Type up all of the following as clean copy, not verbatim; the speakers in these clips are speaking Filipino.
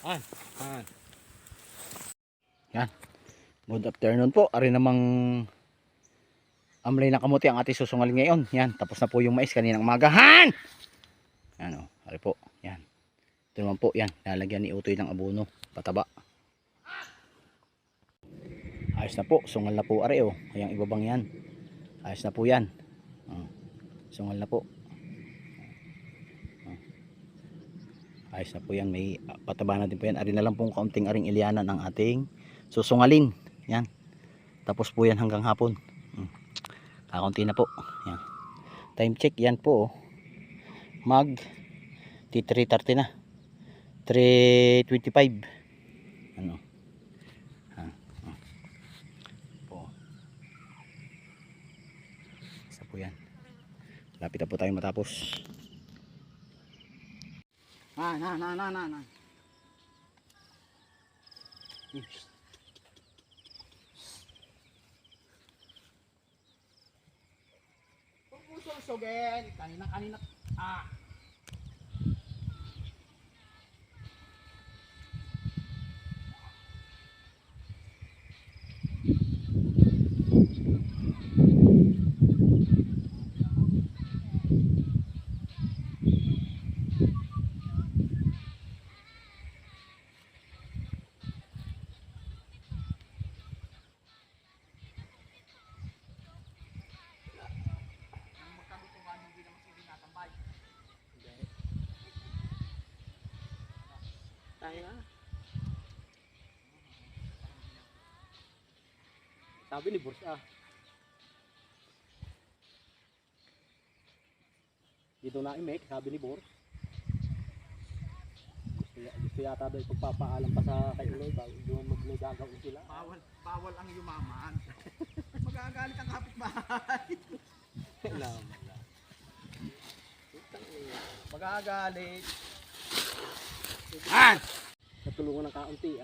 Han, han. Yan. Good afternoon po. Ari namang amlay na kamuti ang ating susungalin ngayon. Yan. Tapos na po yung mais kaninang umagahan. Yan o. Ari po. Yan. Ito naman po. Yan. Lalagyan ni Utoy ng abono. Pataba. Ayos na po. Sungal na po ari o. Ayang ibabang yan. Ayos na po yan. Sungal na po. Ayos na po yan. May pataba na din po yan. Ari na lang pong kaunting aring ilianan ang ating susungalin. Yan. Tapos po yan hanggang hapon. Kakunti na po. Yan. Time check yan po. Mag 3:30 na. 3:25. Ano? Po. Isa po yan. Lapit na po tayo matapos. Na. Sugin. Kanina. Sabi ni Bursa. Dito na imek, sabi ni Bors. Gusto yata daw ipagpapaalam pa sa kay Uloy bago magnagagawin sila. Bawal ang yumaman. Magagalit ang kapitbahay. Magagalit. Natulungan ng kaunti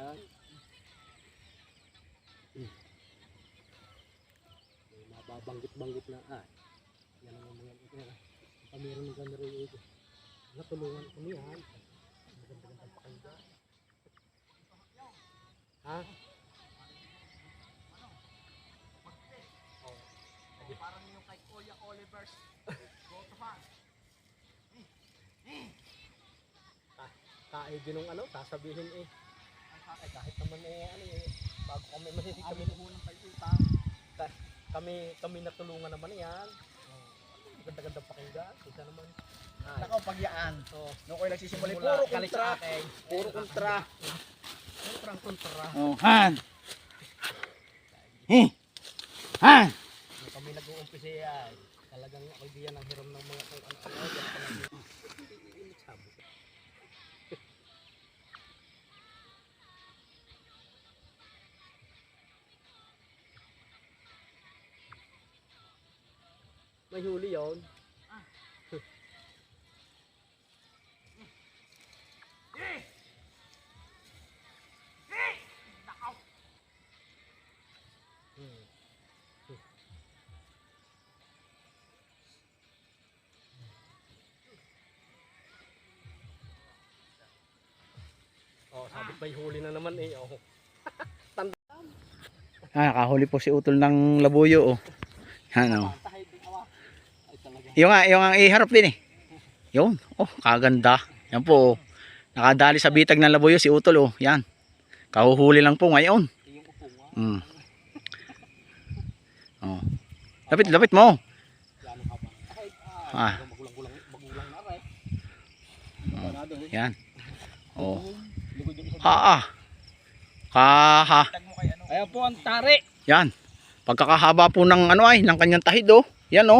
Mababanggit-banggit na yan ang mga pamiron ng ganero ito. Natulungan ko niyan. Maganda-ganda pakinggan. Parang yung kay Kuya Oliver's Gotohan. Kae din ng sasabihin kahit naman bago kami masisig kami Unang kay Uta. kami natulungan naman yan. Ganda-ganda pakinggan. Isa naman. Nakaw pagyaan. Nung ko nagsisimula, Puro kontra. Puro kontra. Kontrang kontra. Han. Han. Kami nag-uumpisa yan. Talagang idea ng hiram ng mga kung ano. May huli yun. Sabi may huli na naman Tanda. Nakahuli po si Utol ng labuyo Ano? Yung ang iharap din Yun. Kaganda. Yan po Nakadali sa bitag ng labuyo si Utol Yan. Kahuhuli lang po ngayon. Lapit mo. Yan. Ayan po ang tari. Yan. Pagkakahaba po ng ng kanyang tahid Yan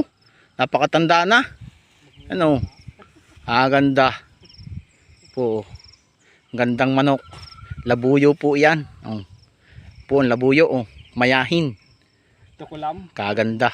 Napakatanda na. Ganda. Po. Gandang manok. Labuyo po 'yan. Po, labuyo Mayahin. Tukulam. Kaganda.